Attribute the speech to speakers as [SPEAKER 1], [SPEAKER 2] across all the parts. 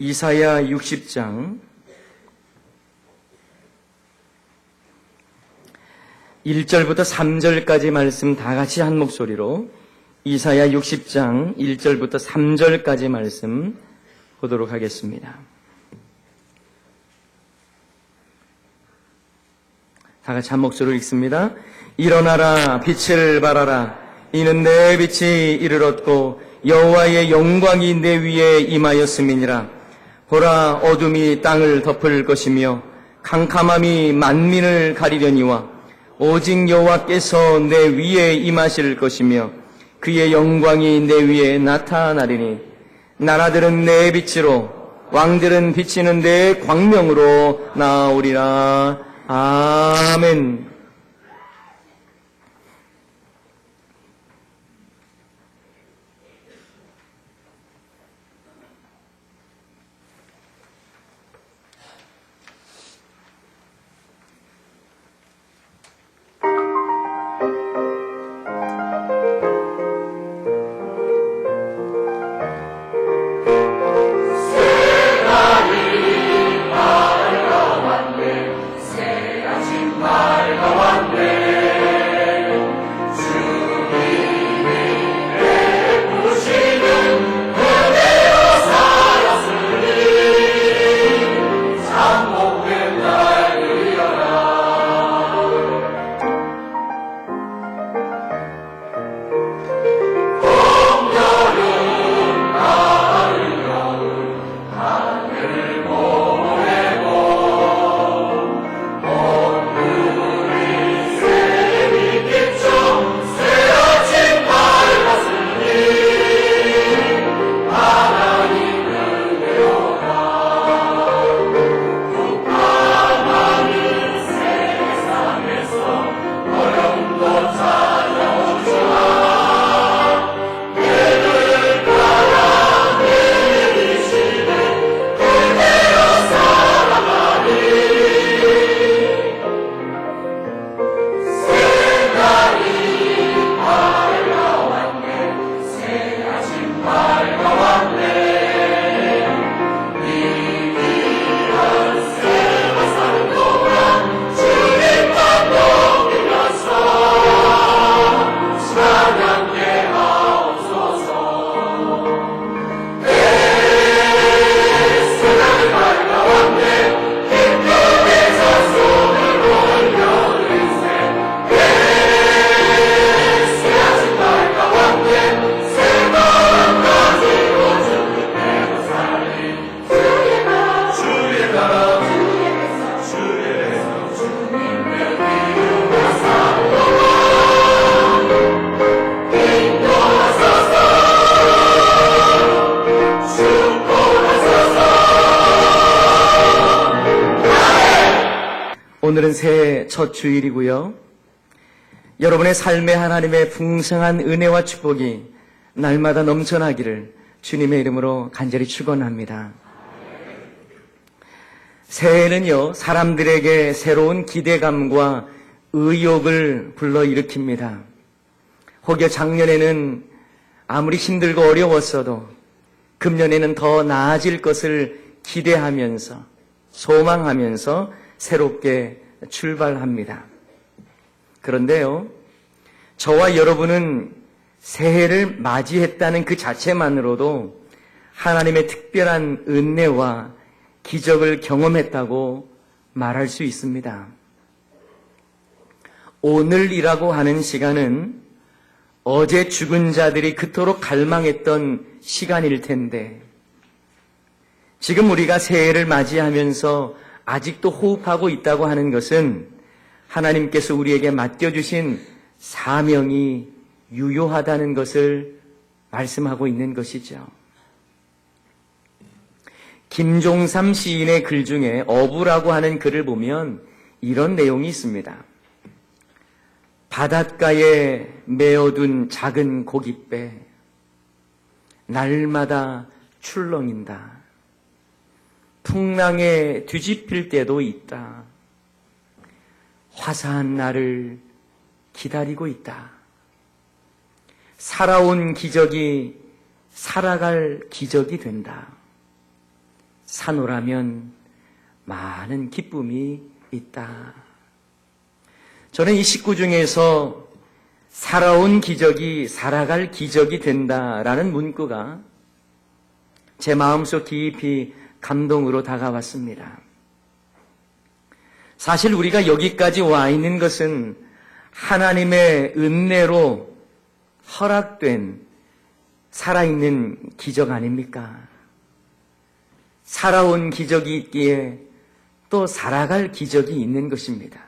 [SPEAKER 1] 이사야 60장 1절부터 3절까지 말씀 다 같이 한 목소리로 이사야 60장 1절부터 3절까지 말씀 보도록 하겠습니다. 다 같이 한 목소리로 읽습니다. 일어나라, 빛을 발하라. 이는 내 빛이 이르렀고 여호와의 영광이 내 위에 임하였음이니라. 보라, 어둠이 땅을 덮을 것이며 캄캄함이 만민을 가리려니와 오직 여호와께서 내 위에 임하실 것이며 그의 영광이 내 위에 나타나리니 나라들은 내 빛으로 왕들은 비치는 내 광명으로 나오리라. 아멘. 오늘은 새해 첫 주일이고요. 여러분의 삶에 하나님의 풍성한 은혜와 축복이 날마다 넘쳐나기를 주님의 이름으로 간절히 축원합니다. 새해는요, 사람들에게 새로운 기대감과 의욕을 불러일으킵니다. 혹여 작년에는 아무리 힘들고 어려웠어도 금년에는 더 나아질 것을 기대하면서 소망하면서 새롭게 출발합니다. 그런데요, 저와 여러분은 새해를 맞이했다는 그 자체만으로도 하나님의 특별한 은혜와 기적을 경험했다고 말할 수 있습니다. 오늘이라고 하는 시간은 어제 죽은 자들이 그토록 갈망했던 시간일 텐데, 지금 우리가 새해를 맞이하면서 아직도 호흡하고 있다고 하는 것은 하나님께서 우리에게 맡겨주신 사명이 유효하다는 것을 말씀하고 있는 것이죠. 김종삼 시인의 글 중에 어부라고 하는 글을 보면 이런 내용이 있습니다. 바닷가에 메어둔 작은 고깃배, 날마다 출렁인다. 풍랑에 뒤집힐 때도 있다. 화사한 날을 기다리고 있다. 살아온 기적이 살아갈 기적이 된다. 사노라면 많은 기쁨이 있다. 저는 이 식구 중에서 살아온 기적이 살아갈 기적이 된다라는 문구가 제 마음속 깊이 감동으로 다가왔습니다. 사실 우리가 여기까지 와 있는 것은 하나님의 은혜로 허락된 살아있는 기적 아닙니까? 살아온 기적이 있기에 또 살아갈 기적이 있는 것입니다.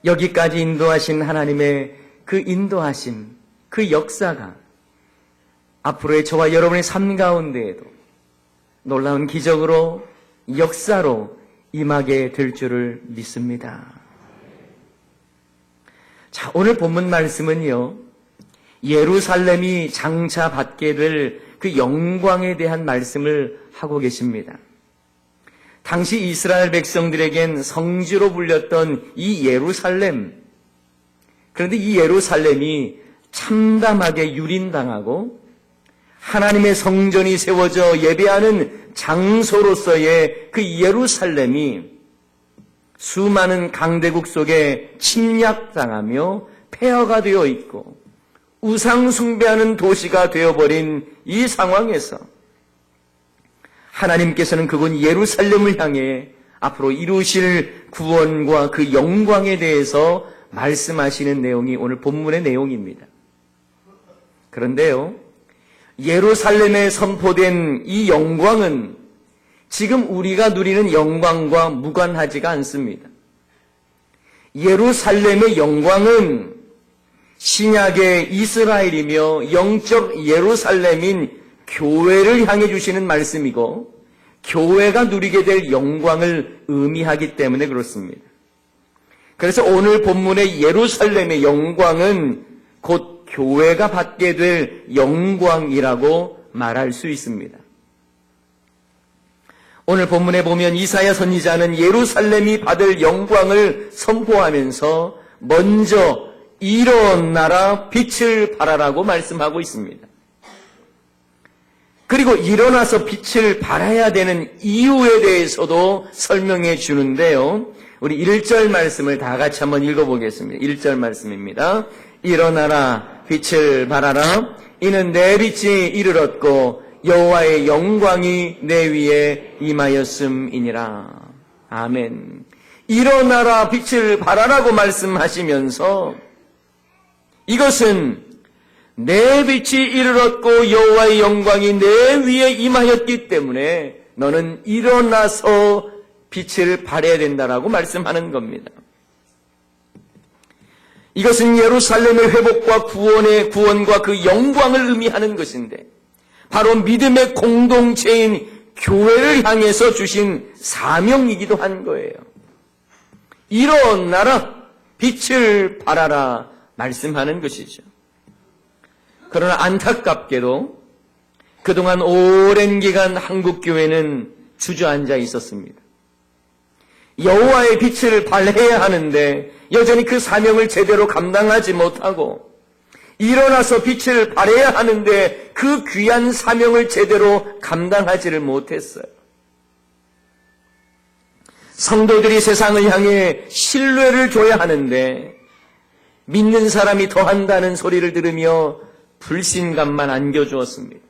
[SPEAKER 1] 여기까지 인도하신 하나님의 그 인도하심, 그 역사가 앞으로의 저와 여러분의 삶 가운데에도 놀라운 기적으로, 역사로 임하게 될 줄을 믿습니다. 자, 오늘 본문 말씀은요, 예루살렘이 장차 받게 될 그 영광에 대한 말씀을 하고 계십니다. 당시 이스라엘 백성들에겐 성지로 불렸던 이 예루살렘, 그런데 이 예루살렘이 참담하게 유린당하고 하나님의 성전이 세워져 예배하는 장소로서의 그 예루살렘이 수많은 강대국 속에 침략당하며 폐허가 되어 있고 우상 숭배하는 도시가 되어버린 이 상황에서 하나님께서는 그곳 예루살렘을 향해 앞으로 이루실 구원과 그 영광에 대해서 말씀하시는 내용이 오늘 본문의 내용입니다. 그런데요, 예루살렘에 선포된 이 영광은 지금 우리가 누리는 영광과 무관하지가 않습니다. 예루살렘의 영광은 신약의 이스라엘이며 영적 예루살렘인 교회를 향해 주시는 말씀이고 교회가 누리게 될 영광을 의미하기 때문에 그렇습니다. 그래서 오늘 본문의 예루살렘의 영광은 곧 교회가 받게 될 영광이라고 말할 수 있습니다. 오늘 본문에 보면 이사야 선지자는 예루살렘이 받을 영광을 선포하면서 먼저 일어나라 빛을 발하라고 말씀하고 있습니다. 그리고 일어나서 빛을 발해야 되는 이유에 대해서도 설명해 주는데요. 우리 1절 말씀을 다 같이 한번 읽어보겠습니다. 1절 말씀입니다. 일어나라 빛을 발하라 이는 내 빛이 이르렀고 여호와의 영광이 내 위에 임하였음이니라. 아멘. 일어나라 빛을 발하라고 말씀하시면서 이것은 내 빛이 이르렀고 여호와의 영광이 내 위에 임하였기 때문에 너는 일어나서 빛을 발해야 된다라고 말씀하는 겁니다. 이것은 예루살렘의 회복과 구원과 그 영광을 의미하는 것인데 바로 믿음의 공동체인 교회를 향해서 주신 사명이기도 한 거예요. 일어나라 빛을 발하라 말씀하는 것이죠. 그러나 안타깝게도 그동안 오랜 기간 한국교회는 주저앉아 있었습니다. 여호와의 빛을 발해야 하는데 여전히 그 사명을 제대로 감당하지 못하고 일어나서 빛을 발해야 하는데 그 귀한 사명을 제대로 감당하지를 못했어요. 성도들이 세상을 향해 신뢰를 줘야 하는데 믿는 사람이 더한다는 소리를 들으며 불신감만 안겨주었습니다.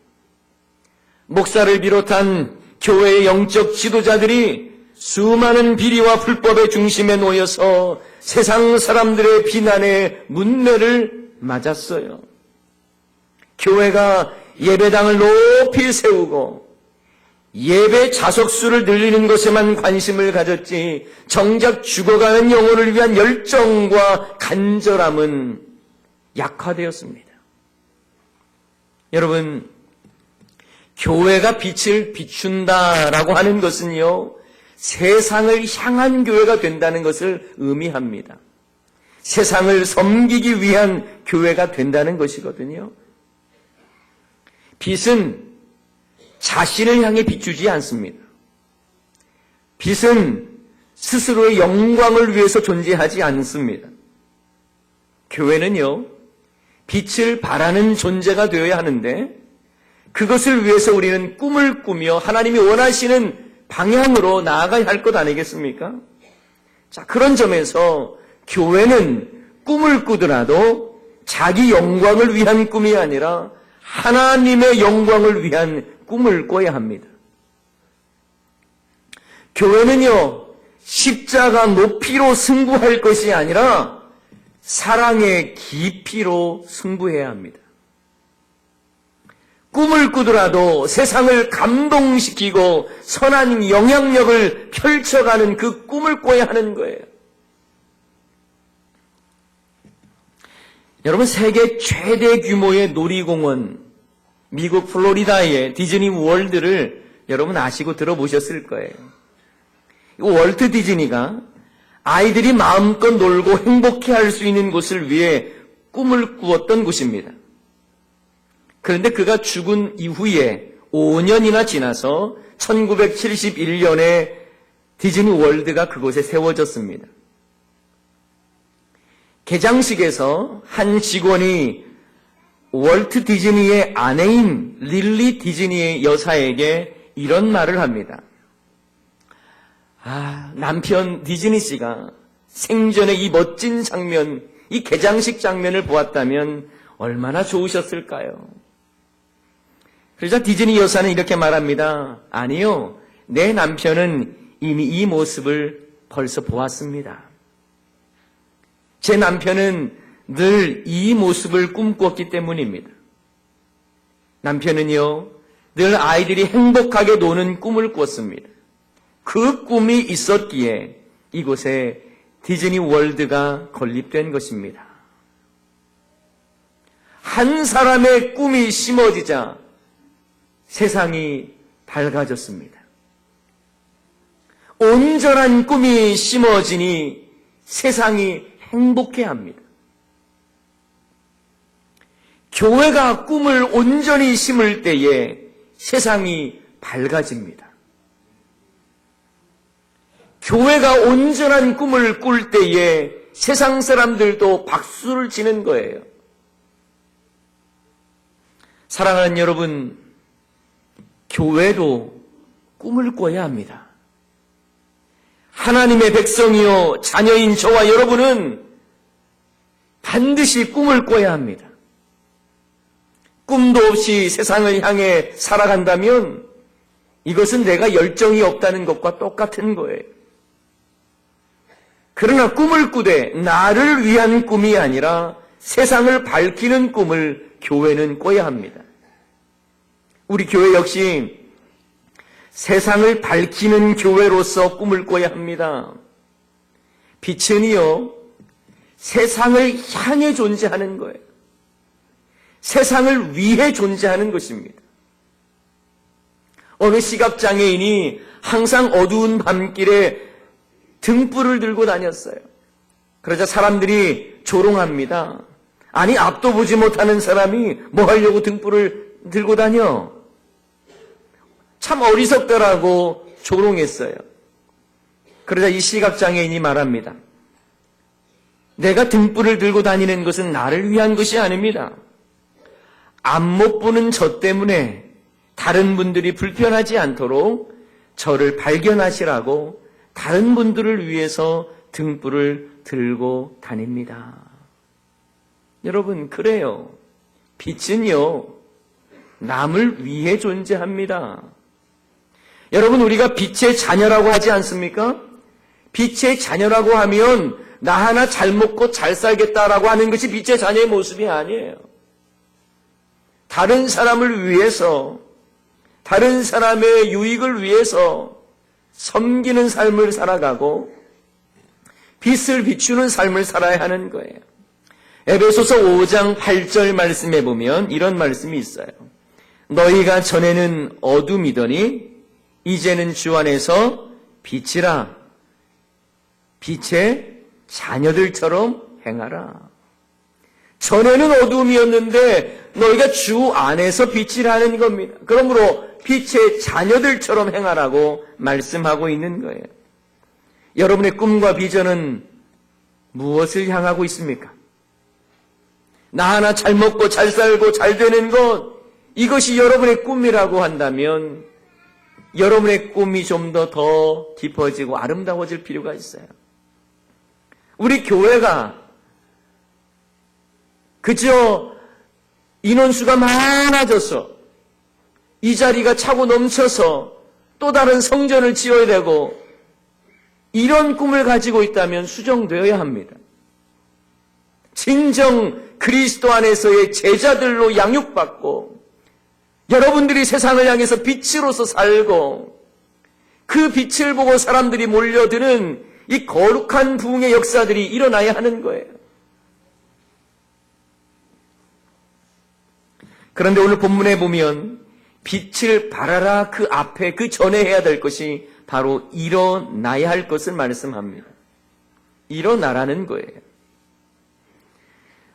[SPEAKER 1] 목사를 비롯한 교회의 영적 지도자들이 수많은 비리와 불법의 중심에 놓여서 세상 사람들의 비난에 문매를 맞았어요. 교회가 예배당을 높이 세우고 예배 자석수를 늘리는 것에만 관심을 가졌지 정작 죽어가는 영혼을 위한 열정과 간절함은 약화되었습니다. 여러분, 교회가 빛을 비춘다라고 하는 것은요, 세상을 향한 교회가 된다는 것을 의미합니다. 세상을 섬기기 위한 교회가 된다는 것이거든요. 빛은 자신을 향해 비추지 않습니다. 빛은 스스로의 영광을 위해서 존재하지 않습니다. 교회는요, 빛을 발하는 존재가 되어야 하는데 그것을 위해서 우리는 꿈을 꾸며 하나님이 원하시는 방향으로 나아가야 할 것 아니겠습니까? 자, 그런 점에서 교회는 꿈을 꾸더라도 자기 영광을 위한 꿈이 아니라 하나님의 영광을 위한 꿈을 꿔야 합니다. 교회는요, 십자가 높이로 승부할 것이 아니라 사랑의 깊이로 승부해야 합니다. 꿈을 꾸더라도 세상을 감동시키고 선한 영향력을 펼쳐가는 그 꿈을 꿔야 하는 거예요. 여러분, 세계 최대 규모의 놀이공원, 미국 플로리다의 디즈니 월드를 여러분 아시고 들어보셨을 거예요. 월트 디즈니가 아이들이 마음껏 놀고 행복해할 수 있는 곳을 위해 꿈을 꾸었던 곳입니다. 그런데 그가 죽은 이후에 5년이나 지나서 1971년에 디즈니 월드가 그곳에 세워졌습니다. 개장식에서 한 직원이 월트 디즈니의 아내인 릴리 디즈니의 여사에게 이런 말을 합니다. 남편 디즈니 씨가 생전에 이 멋진 장면, 이 개장식 장면을 보았다면 얼마나 좋으셨을까요? 그러자 디즈니 여사는 이렇게 말합니다. 아니요, 내 남편은 이미 이 모습을 벌써 보았습니다. 제 남편은 늘 이 모습을 꿈꿨기 때문입니다. 남편은요, 늘 아이들이 행복하게 노는 꿈을 꿨습니다. 그 꿈이 있었기에 이곳에 디즈니 월드가 건립된 것입니다. 한 사람의 꿈이 심어지자 세상이 밝아졌습니다. 온전한 꿈이 심어지니 세상이 행복해합니다. 교회가 꿈을 온전히 심을 때에 세상이 밝아집니다. 교회가 온전한 꿈을 꿀 때에 세상 사람들도 박수를 치는 거예요. 사랑하는 여러분, 교회도 꿈을 꿔야 합니다. 하나님의 백성이요, 자녀인 저와 여러분은 반드시 꿈을 꿔야 합니다. 꿈도 없이 세상을 향해 살아간다면 이것은 내가 열정이 없다는 것과 똑같은 거예요. 그러나 꿈을 꾸되 나를 위한 꿈이 아니라 세상을 밝히는 꿈을 교회는 꿔야 합니다. 우리 교회 역시 세상을 밝히는 교회로서 꿈을 꿔야 합니다. 빛은요, 세상을 향해 존재하는 거예요. 세상을 위해 존재하는 것입니다. 어느 시각장애인이 항상 어두운 밤길에 등불을 들고 다녔어요. 그러자 사람들이 조롱합니다. 아니, 앞도 보지 못하는 사람이 뭐 하려고 등불을 들고 다녀? 참 어리석더라고 조롱했어요. 그러자 이 시각장애인이 말합니다. 내가 등불을 들고 다니는 것은 나를 위한 것이 아닙니다. 앞 못 보는 저 때문에 다른 분들이 불편하지 않도록 저를 발견하시라고 다른 분들을 위해서 등불을 들고 다닙니다. 여러분, 그래요. 빛은요, 남을 위해 존재합니다. 여러분, 우리가 빛의 자녀라고 하지 않습니까? 빛의 자녀라고 하면 나 하나 잘 먹고 잘 살겠다라고 하는 것이 빛의 자녀의 모습이 아니에요. 다른 사람을 위해서, 다른 사람의 유익을 위해서 섬기는 삶을 살아가고 빛을 비추는 삶을 살아야 하는 거예요. 에베소서 5장 8절 말씀에 보면 이런 말씀이 있어요. 너희가 전에는 어둠이더니 이제는 주 안에서 빛이라. 빛의 자녀들처럼 행하라. 전에는 어둠이었는데 너희가 주 안에서 빛이라는 겁니다. 그러므로 빛의 자녀들처럼 행하라고 말씀하고 있는 거예요. 여러분의 꿈과 비전은 무엇을 향하고 있습니까? 나 하나 잘 먹고 잘 살고 잘 되는 것, 이것이 여러분의 꿈이라고 한다면 여러분의 꿈이 좀 더 깊어지고 아름다워질 필요가 있어요. 우리 교회가 그저 인원수가 많아져서 이 자리가 차고 넘쳐서 또 다른 성전을 지어야 되고 이런 꿈을 가지고 있다면 수정되어야 합니다. 진정 그리스도 안에서의 제자들로 양육받고 여러분들이 세상을 향해서 빛으로서 살고 그 빛을 보고 사람들이 몰려드는 이 거룩한 부흥의 역사들이 일어나야 하는 거예요. 그런데 오늘 본문에 보면 빛을 발하라 그 앞에 그 전에 해야 될 것이 바로 일어나야 할 것을 말씀합니다. 일어나라는 거예요.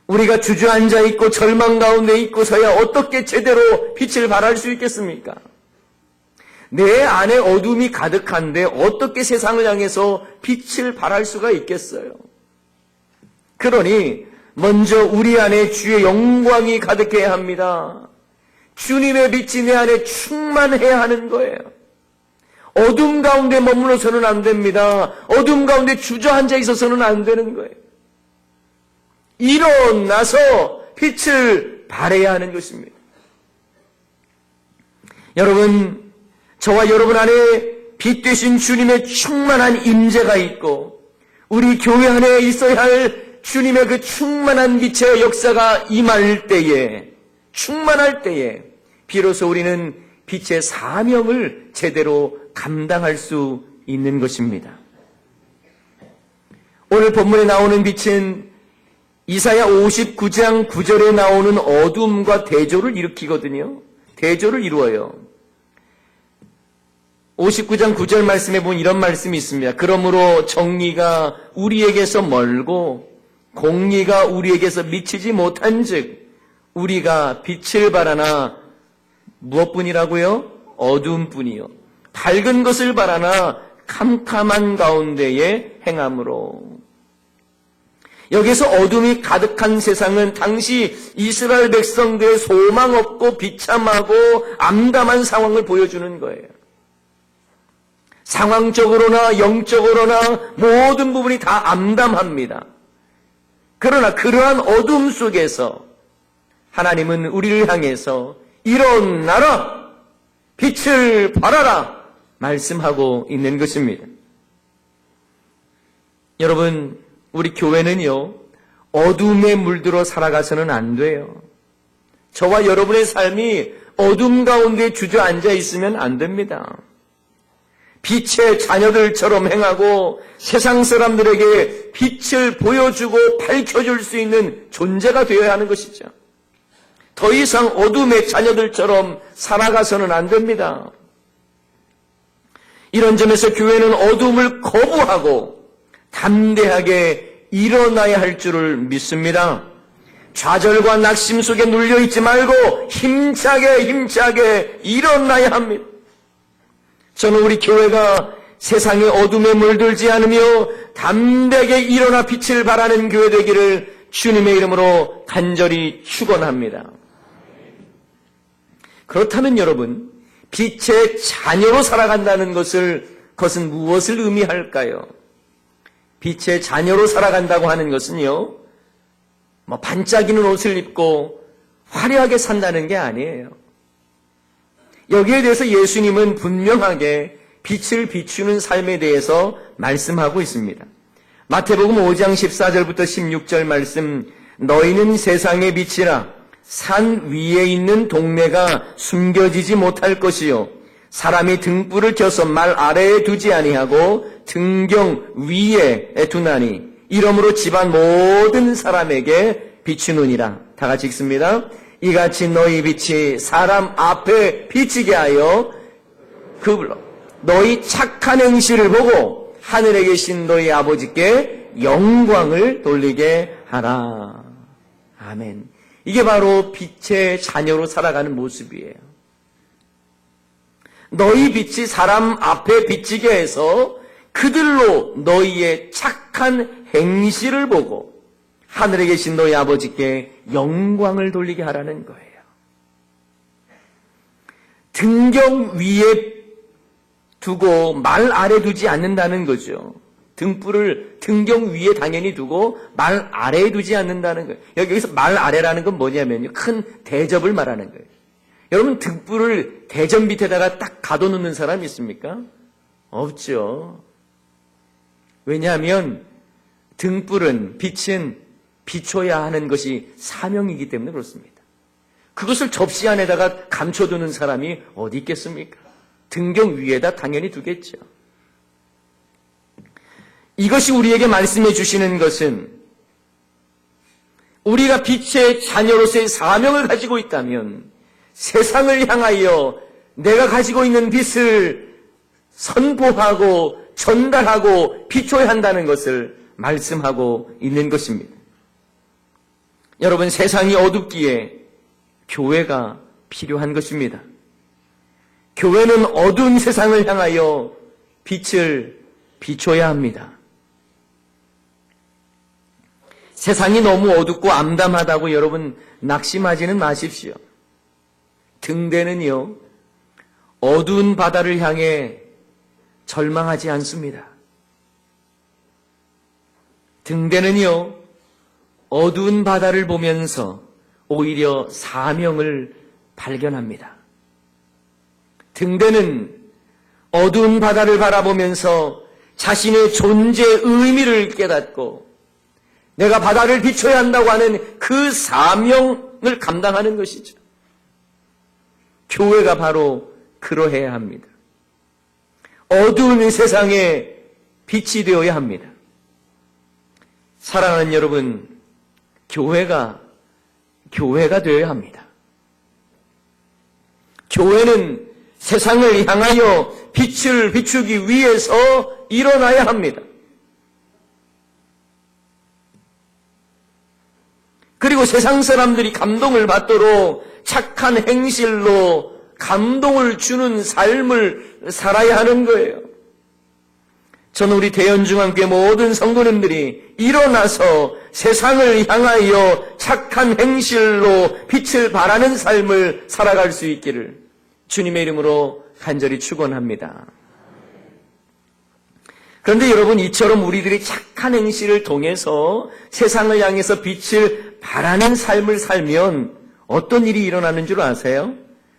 [SPEAKER 1] 우리가 주저앉아 있고 절망 가운데 있고서야 어떻게 제대로 빛을 발할 수 있겠습니까? 내 안에 어둠이 가득한데 어떻게 세상을 향해서 빛을 발할 수가 있겠어요? 그러니 먼저 우리 안에 주의 영광이 가득해야 합니다. 주님의 빛이 내 안에 충만해야 하는 거예요. 어둠 가운데 머물러서는 안 됩니다. 어둠 가운데 주저앉아 있어서는 안 되는 거예요. 일어나서 빛을 발해야 하는 것입니다. 여러분, 저와 여러분 안에 빛 되신 주님의 충만한 임재가 있고 우리 교회 안에 있어야 할 주님의 그 충만한 빛의 역사가 임할 때에, 충만할 때에 비로소 우리는 빛의 사명을 제대로 감당할 수 있는 것입니다. 오늘 본문에 나오는 빛은 이사야 59장 9절에 나오는 어둠과 대조를 일으키거든요. 대조를 이루어요. 59장 9절 말씀에 보면 이런 말씀이 있습니다. 그러므로 정의가 우리에게서 멀고 공의가 우리에게서 미치지 못한즉 우리가 빛을 바라나 무엇뿐이라고요? 어둠뿐이요. 밝은 것을 바라나 캄캄한 가운데에 행함으로. 여기서 어둠이 가득한 세상은 당시 이스라엘 백성들의 소망 없고 비참하고 암담한 상황을 보여주는 거예요. 상황적으로나 영적으로나 모든 부분이 다 암담합니다. 그러나 그러한 어둠 속에서 하나님은 우리를 향해서 일어나라, 빛을 발하라 말씀하고 있는 것입니다. 여러분, 우리 교회는요, 어둠에 물들어 살아가서는 안 돼요. 저와 여러분의 삶이 어둠 가운데 주저앉아 있으면 안 됩니다. 빛의 자녀들처럼 행하고 세상 사람들에게 빛을 보여주고 밝혀줄 수 있는 존재가 되어야 하는 것이죠. 더 이상 어둠의 자녀들처럼 살아가서는 안 됩니다. 이런 점에서 교회는 어둠을 거부하고 담대하게 일어나야 할 줄을 믿습니다. 좌절과 낙심 속에 눌려있지 말고 힘차게 일어나야 합니다. 저는 우리 교회가 세상의 어둠에 물들지 않으며 담대하게 일어나 빛을 발하는 교회 되기를 주님의 이름으로 간절히 축원합니다. 그렇다면 여러분, 빛의 자녀로 살아간다는 그것은 무엇을 의미할까요? 빛의 자녀로 살아간다고 하는 것은요, 반짝이는 옷을 입고 화려하게 산다는 게 아니에요. 여기에 대해서 예수님은 분명하게 빛을 비추는 삶에 대해서 말씀하고 있습니다. 마태복음 5장 14절부터 16절 말씀, 너희는 세상의 빛이라. 산 위에 있는 동네가 숨겨지지 못할 것이요, 사람이 등불을 켜서 말 아래에 두지 아니하고 등경 위에 두나니 이러므로 집안 모든 사람에게 비추느니라. 다 같이 읽습니다. 이같이 너희 빛이 사람 앞에 비치게 하여 그불로 너희 착한 행실을 보고 하늘에 계신 너희 아버지께 영광을 돌리게 하라. 아멘. 이게 바로 빛의 자녀로 살아가는 모습이에요. 너희 빛이 사람 앞에 비치게 해서 그들로 너희의 착한 행실을 보고 하늘에 계신 너희 아버지께 영광을 돌리게 하라는 거예요. 등경 위에 두고 말 아래 두지 않는다는 거죠. 등불을 등경 위에 당연히 두고 말 아래에 두지 않는다는 거예요. 여기서 말 아래라는 건 뭐냐면요, 큰 대접을 말하는 거예요. 여러분, 등불을 대접 밑에다가 딱 가둬놓는 사람이 있습니까? 없죠. 왜냐하면 등불은, 빛은 비춰야 하는 것이 사명이기 때문에 그렇습니다. 그것을 접시 안에다가 감춰두는 사람이 어디 있겠습니까? 등경 위에다 당연히 두겠죠. 이것이 우리에게 말씀해 주시는 것은, 우리가 빛의 자녀로서의 사명을 가지고 있다면 세상을 향하여 내가 가지고 있는 빛을 선포하고 전달하고 비춰야 한다는 것을 말씀하고 있는 것입니다. 여러분, 세상이 어둡기에 교회가 필요한 것입니다. 교회는 어두운 세상을 향하여 빛을 비춰야 합니다. 세상이 너무 어둡고 암담하다고 여러분 낙심하지는 마십시오. 등대는요, 어두운 바다를 향해 절망하지 않습니다. 등대는요, 어두운 바다를 보면서 오히려 사명을 발견합니다. 등대는 어두운 바다를 바라보면서 자신의 존재의 의미를 깨닫고 내가 바다를 비춰야 한다고 하는 그 사명을 감당하는 것이죠. 교회가 바로 그러해야 합니다. 어두운 세상에 빛이 되어야 합니다. 사랑하는 여러분, 교회가 되어야 합니다. 교회는 세상을 향하여 빛을 비추기 위해서 일어나야 합니다. 그리고 세상 사람들이 감동을 받도록 착한 행실로 감동을 주는 삶을 살아야 하는 거예요. 저는 우리 대연중앙교회 모든 성도님들이 일어나서 세상을 향하여 착한 행실로 빛을 발하는 삶을 살아갈 수 있기를 주님의 이름으로 간절히 축원합니다. 그런데 여러분, 이처럼 우리들이 착한 행실을 통해서 세상을 향해서 빛을 발하는 삶을 살면 어떤 일이 일어나는 줄 아세요?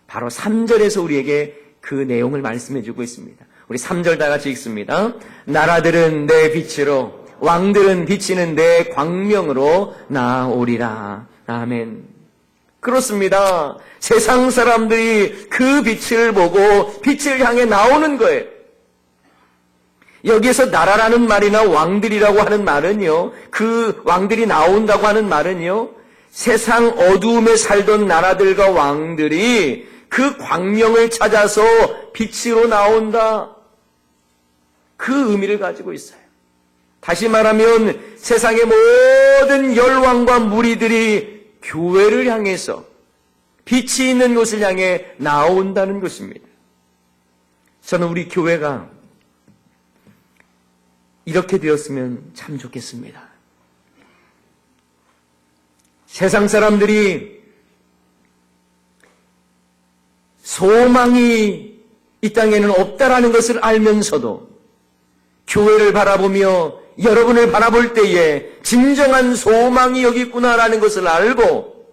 [SPEAKER 1] 바로 3절에서 우리에게 그 내용을 말씀해 주고 있습니다. 우리 3절 다 같이 읽습니다. 나라들은 내 빛으로, 왕들은 비치는 내 광명으로 나오리라. 아멘. 그렇습니다. 세상 사람들이 그 빛을 보고 빛을 향해 나오는 거예요. 여기에서 나라라는 말이나 왕들이라고 하는 말은요, 그 왕들이 나온다고 하는 말은요, 세상 어두움에 살던 나라들과 왕들이 그 광명을 찾아서 빛으로 나온다. 그 의미를 가지고 있어요. 다시 말하면 세상의 모든 열왕과 무리들이 교회를 향해서 빛이 있는 곳을 향해 나온다는 것입니다. 저는 우리 교회가 이렇게 되었으면 참 좋겠습니다. 세상 사람들이 소망이 이 땅에는 없다라는 것을 알면서도 교회를 바라보며 여러분을 바라볼 때에 진정한 소망이 여기 있구나라는 것을 알고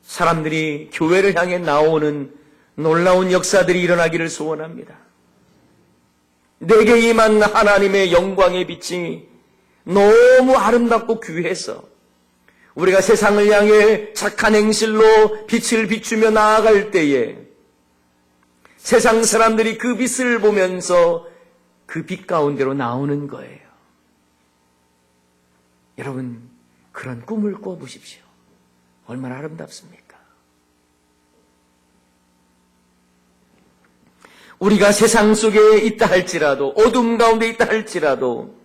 [SPEAKER 1] 사람들이 교회를 향해 나오는 놀라운 역사들이 일어나기를 소원합니다. 내게 임한 하나님의 영광의 빛이 너무 아름답고 귀해서 우리가 세상을 향해 착한 행실로 빛을 비추며 나아갈 때에 세상 사람들이 그 빛을 보면서 그 빛 가운데로 나오는 거예요. 여러분, 그런 꿈을 꿔보십시오. 얼마나 아름답습니까? 우리가 세상 속에 있다 할지라도, 어둠 가운데 있다 할지라도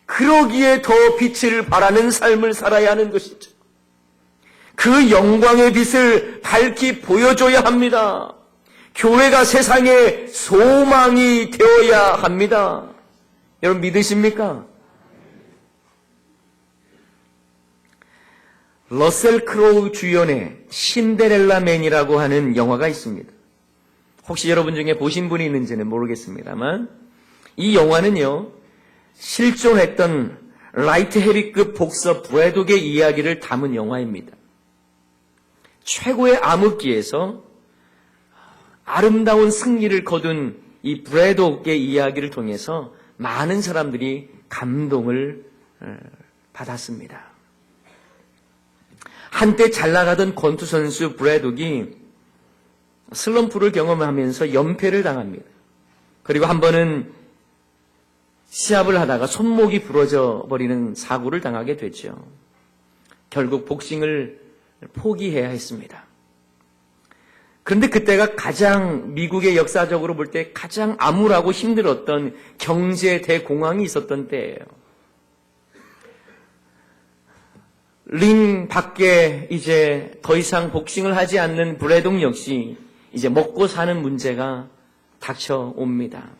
[SPEAKER 1] 그러기에 더 빛을 발하는 삶을 살아야 하는 것이죠. 그 영광의 빛을 밝히 보여줘야 합니다. 교회가 세상의 소망이 되어야 합니다. 여러분 믿으십니까? 러셀 크로우 주연의 신데렐라 맨이라고 하는 영화가 있습니다. 혹시 여러분 중에 보신 분이 있는지는 모르겠습니다만 이 영화는요, 실존했던 라이트 헤비급 복서 브래독의 이야기를 담은 영화입니다. 최고의 암흑기에서 아름다운 승리를 거둔 이 브래독의 이야기를 통해서 많은 사람들이 감동을 받았습니다. 한때 잘 나가던 권투 선수 브래독이 슬럼프를 경험하면서 연패를 당합니다. 그리고 한 번은 시합을 하다가 손목이 부러져 버리는 사고를 당하게 되죠. 결국 복싱을 포기해야 했습니다. 그런데 그때가 가장 미국의 역사적으로 볼 때 가장 암울하고 힘들었던 경제 대공황이 있었던 때예요. 링 밖에 이제 더 이상 복싱을 하지 않는 브래독 역시 이제 먹고 사는 문제가 닥쳐옵니다.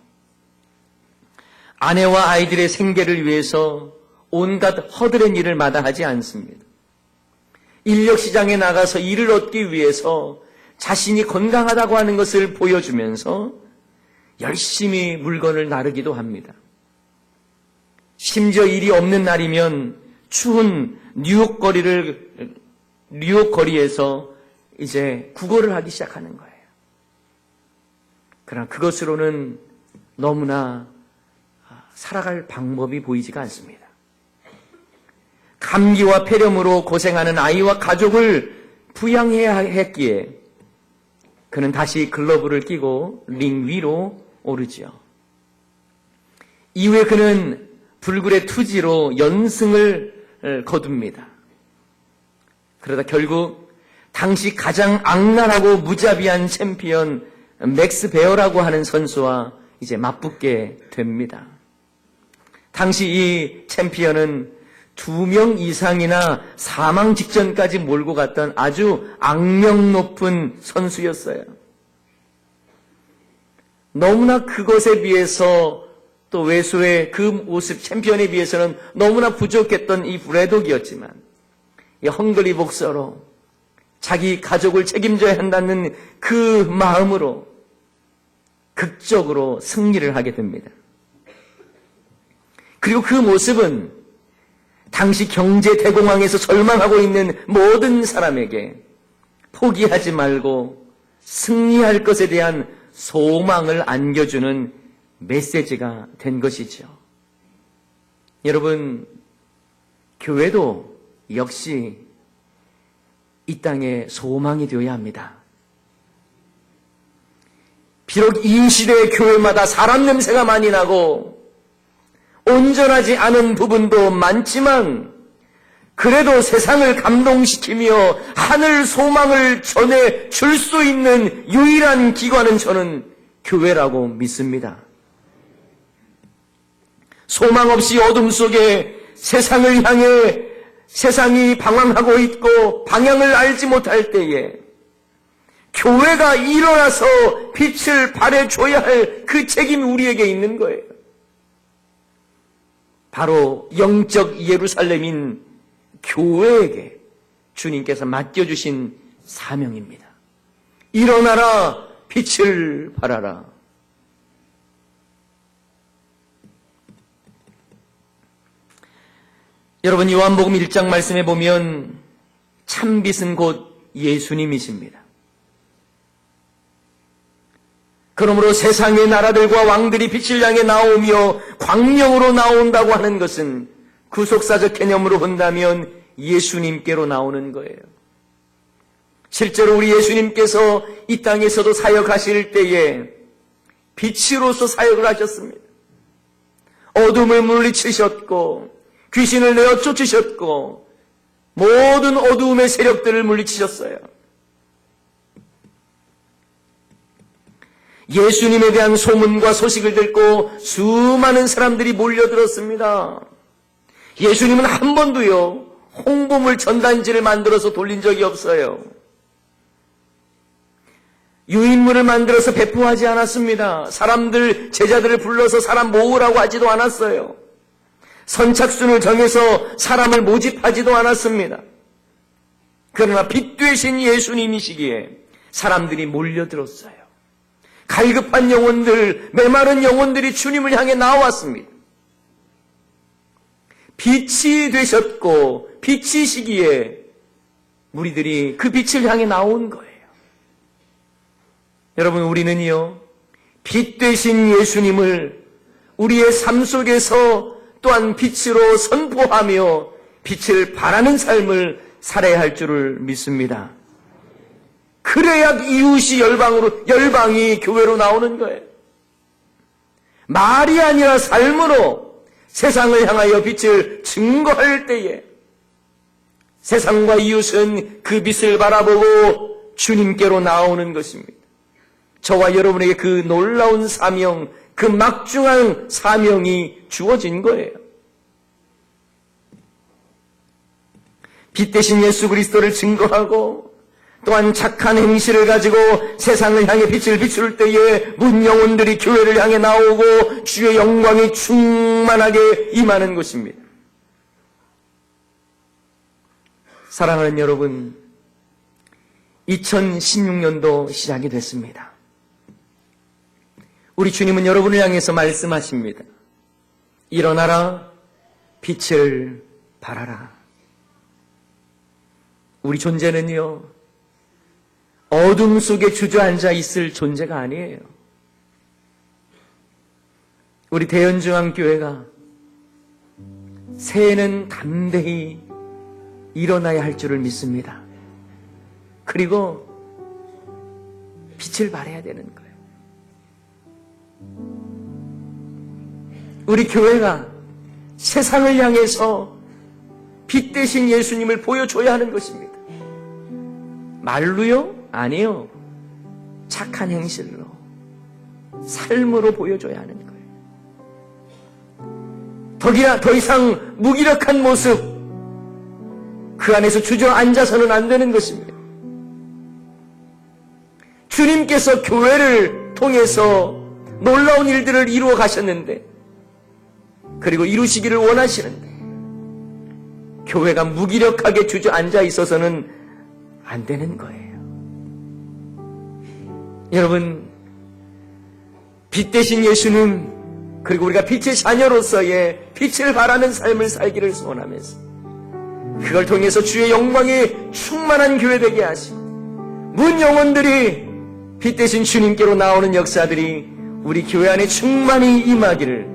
[SPEAKER 1] 아내와 아이들의 생계를 위해서 온갖 허드렛 일을 마다하지 않습니다. 인력시장에 나가서 일을 얻기 위해서 자신이 건강하다고 하는 것을 보여주면서 열심히 물건을 나르기도 합니다. 심지어 일이 없는 날이면 추운 뉴욕 거리에서 이제 구걸을 하기 시작하는 거예요. 그러나 그것으로는 너무나 살아갈 방법이 보이지가 않습니다. 감기와 폐렴으로 고생하는 아이와 가족을 부양해야 했기에 그는 다시 글러브를 끼고 링 위로 오르죠. 이후에 그는 불굴의 투지로 연승을 거둡니다. 그러다 결국 당시 가장 악랄하고 무자비한 챔피언 맥스 베어라고 하는 선수와 이제 맞붙게 됩니다. 당시 이 챔피언은 2명 이상이나 사망 직전까지 몰고 갔던 아주 악명 높은 선수였어요. 너무나 그것에 비해서 또 외소의 그 모습 챔피언에 비해서는 너무나 부족했던 이 브래독이었지만 이 헝그리 복서로 자기 가족을 책임져야 한다는 그 마음으로 극적으로 승리를 하게 됩니다. 그리고 그 모습은 당시 경제 대공황에서 절망하고 있는 모든 사람에게 포기하지 말고 승리할 것에 대한 소망을 안겨주는 메시지가 된 것이죠. 여러분, 교회도 역시 이 땅에 소망이 되어야 합니다. 비록 이 시대의 교회마다 사람 냄새가 많이 나고 온전하지 않은 부분도 많지만 그래도 세상을 감동시키며 하늘 소망을 전해줄 수 있는 유일한 기관은 저는 교회라고 믿습니다. 소망 없이 어둠 속에 세상을 향해 세상이 방황하고 있고 방향을 알지 못할 때에 교회가 일어나서 빛을 발해줘야 할 그 책임이 우리에게 있는 거예요. 바로 영적 예루살렘인 교회에게 주님께서 맡겨주신 사명입니다. 일어나라, 빛을 발하라. 여러분, 요한복음 1장 말씀에 보면 참빛은 곧 예수님이십니다. 그러므로 세상의 나라들과 왕들이 빛을 향해 나오며 광명으로 나온다고 하는 것은 구속사적 개념으로 본다면 예수님께로 나오는 거예요. 실제로 우리 예수님께서 이 땅에서도 사역하실 때에 빛으로서 사역을 하셨습니다. 어둠을 물리치셨고 귀신을 내어 쫓으셨고 모든 어두움의 세력들을 물리치셨어요. 예수님에 대한 소문과 소식을 듣고 수많은 사람들이 몰려들었습니다. 예수님은 한 번도요 홍보물 전단지를 만들어서 돌린 적이 없어요. 유인물을 만들어서 배포하지 않았습니다. 사람들, 제자들을 불러서 사람 모으라고 하지도 않았어요. 선착순을 정해서 사람을 모집하지도 않았습니다. 그러나 빛 되신 예수님이시기에 사람들이 몰려들었어요. 갈급한 영혼들, 메마른 영혼들이 주님을 향해 나왔습니다. 빛이 되셨고 빛이시기에 무리들이 그 빛을 향해 나온 거예요. 여러분, 우리는요, 빛 되신 예수님을 우리의 삶 속에서 또한 빛으로 선포하며 빛을 발하는 삶을 살아야 할 줄을 믿습니다. 그래야 이웃이 열방이 교회로 나오는 거예요. 말이 아니라 삶으로 세상을 향하여 빛을 증거할 때에 세상과 이웃은 그 빛을 바라보고 주님께로 나오는 것입니다. 저와 여러분에게 그 놀라운 사명, 그 막중한 사명이 주어진 거예요. 빛 대신 예수 그리스도를 증거하고 또한 착한 행실을 가지고 세상을 향해 빛을 비출 때에 문 영혼들이 교회를 향해 나오고 주의 영광이 충만하게 임하는 것입니다. 사랑하는 여러분, 2016년도 시작이 됐습니다. 우리 주님은 여러분을 향해서 말씀하십니다. 일어나라, 빛을 발하라. 우리 존재는요, 어둠 속에 주저앉아 있을 존재가 아니에요. 우리 대연중앙교회가 새해는 담대히 일어나야 할 줄을 믿습니다. 그리고 빛을 발해야 되는 거예요. 우리 교회가 세상을 향해서 빛 대신 예수님을 보여줘야 하는 것입니다. 말로요? 아니요. 착한 행실로, 삶으로 보여줘야 하는 거예요. 더 이상 무기력한 모습, 그 안에서 주저앉아서는 안 되는 것입니다. 주님께서 교회를 통해서 놀라운 일들을 이루어 가셨는데, 그리고 이루시기를 원하시는데, 교회가 무기력하게 주저앉아 있어서는 안 되는 거예요. 여러분, 빛 대신 예수님, 그리고 우리가 빛의 자녀로서의 빛을 발하는 삶을 살기를 소원하면서 그걸 통해서 주의 영광이 충만한 교회 되게 하시고 문 영혼들이 빛 대신 주님께로 나오는 역사들이 우리 교회 안에 충만히 임하기를,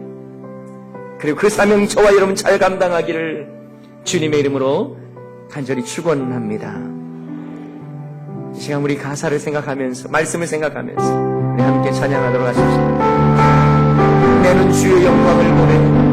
[SPEAKER 1] 그리고 그 사명 저와 여러분 잘 감당하기를 주님의 이름으로 간절히 축원합니다. 이 시간 우리 가사를 생각하면서, 말씀을 생각하면서 우리 함께 찬양하도록 하십시오. 내는 주의 영광을 보내